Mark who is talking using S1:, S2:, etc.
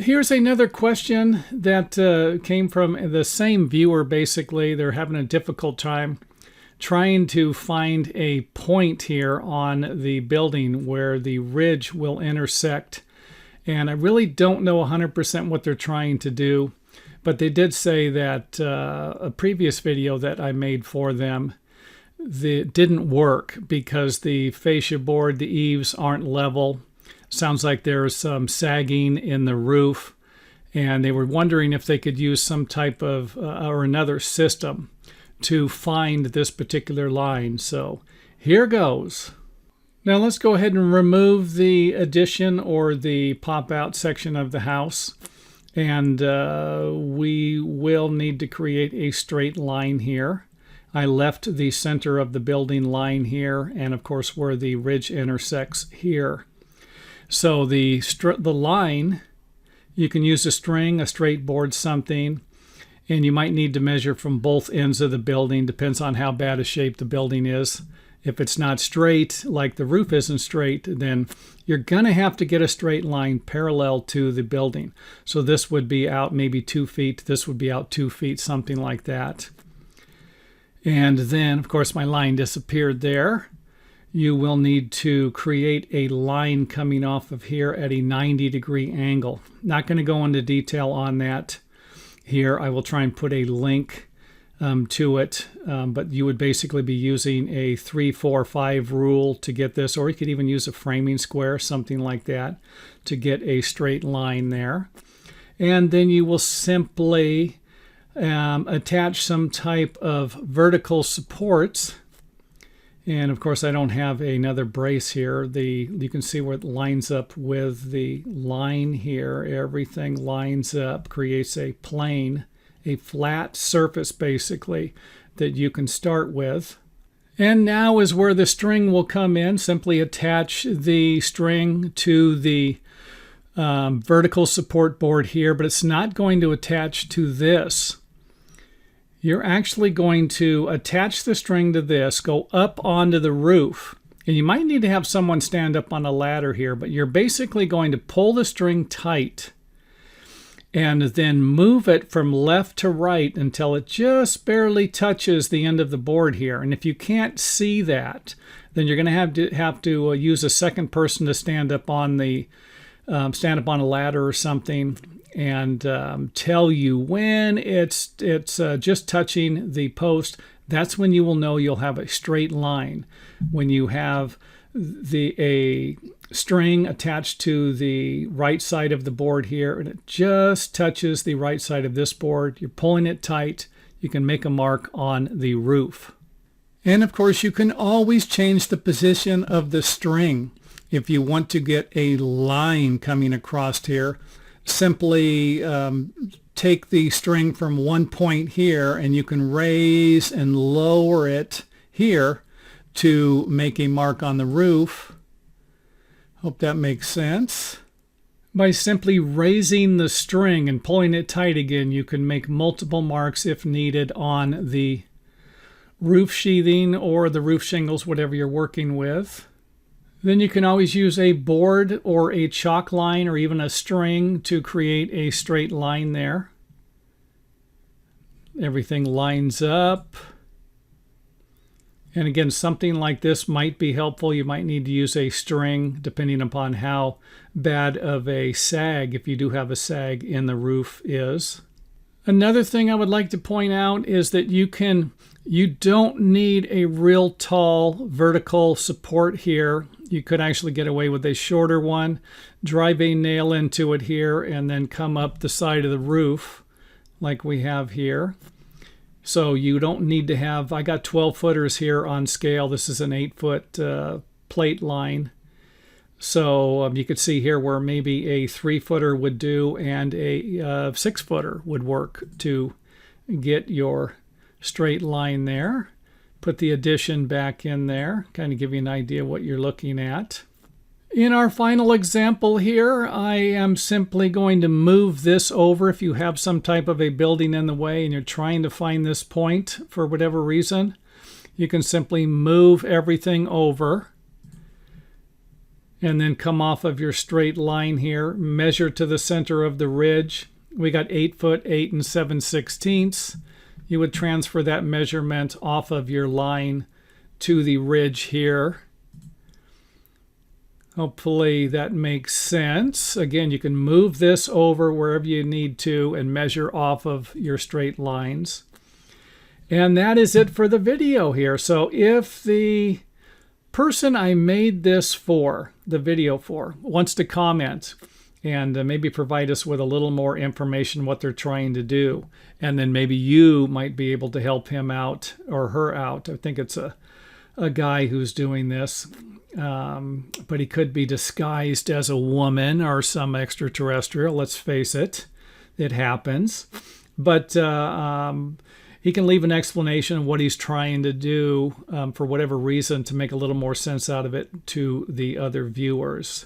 S1: here's another question that came from the same viewer. Basically, they're having a difficult time trying to find a point here on the building where the ridge will intersect. And I really don't know 100% what they're trying to do, but they did say that a previous video that I made for them didn't work because the fascia board, the eaves aren't level. Sounds like there's some sagging in the roof, and they were wondering if they could use some type of or another system to find this particular line. So here goes. Now let's go ahead and remove the addition or the pop-out section of the house, and we will need to create a straight line here. I left the center of the building line here, and of course where the ridge intersects here. So the line, you can use a string, a straight board, something, and you might need to measure from both ends of the building. Depends on how bad a shape the building is. If it's not straight, like the roof isn't straight, then you're going to have to get a straight line parallel to the building. So this would be out maybe 2 feet. This would be out 2 feet, something like that. And then, of course, my line disappeared there. You will need to create a line coming off of here at a 90-degree angle. Not going to go into detail on that here. I will try and put a link to it, but you would basically be using a 3, 4, 5 rule to get this, or you could even use a framing square, something like that, to get a straight line there. And then you will simply attach some type of vertical supports. And of course I don't have another brace here. You can see where it lines up with the line here. Everything lines up, creates a plane, a flat surface basically that you can start with. And now is where the string will come in. Simply attach the string to the vertical support board here, but it's not going to attach to this. You're actually going to attach the string to this, go up onto the roof, and you might need to have someone stand up on a ladder here, but you're basically going to pull the string tight and then move it from left to right until it just barely touches the end of the board here. And if you can't see that, then you're going to have to use a second person to stand up on a ladder or something, and tell you when it's just touching the post. That's when you will know you'll have a straight line. When you have a string attached to the right side of the board here and it just touches the right side of this board, you're pulling it tight, you can make a mark on the roof. And of course you can always change the position of the string if you want to get a line coming across here. Simply take the string from one point here and you can raise and lower it here to make a mark on the roof. Hope that makes sense. By simply raising the string and pulling it tight again, you can make multiple marks if needed on the roof sheathing or the roof shingles, whatever you're working with. Then you can always use a board or a chalk line or even a string to create a straight line there. Everything lines up. And again, something like this might be helpful. You might need to use a string depending upon how bad of a sag, if you do have a sag in the roof, is. Another thing I would like to point out is that you don't need a real tall vertical support here. You could actually get away with a shorter one, drive a nail into it here, and then come up the side of the roof like we have here. So you don't need to have, I got 12 footers here on scale. This is an 8-foot plate line. So you could see here where maybe a 3-footer would do and a 6-footer would work to get your straight line there. Put the addition back in there, kind of give you an idea what you're looking at. In our final example here, I am simply going to move this over. If you have some type of a building in the way and you're trying to find this point for whatever reason, you can simply move everything over. and then come off of your straight line here, measure to the center of the ridge. We got 8 foot 8 and 7/16. You would transfer that measurement off of your line to the ridge here. Hopefully that makes sense. Again, you can move this over wherever you need to and measure off of your straight lines. And that is it for the video here. So if the person I made this for, the video for, wants to comment and maybe provide us with a little more information what they're trying to do, and then maybe you might be able to help him out or her out. I think it's a guy who's doing this, but he could be disguised as a woman or some extraterrestrial. Let's face it, it happens. But he can leave an explanation of what he's trying to do for whatever reason to make a little more sense out of it to the other viewers.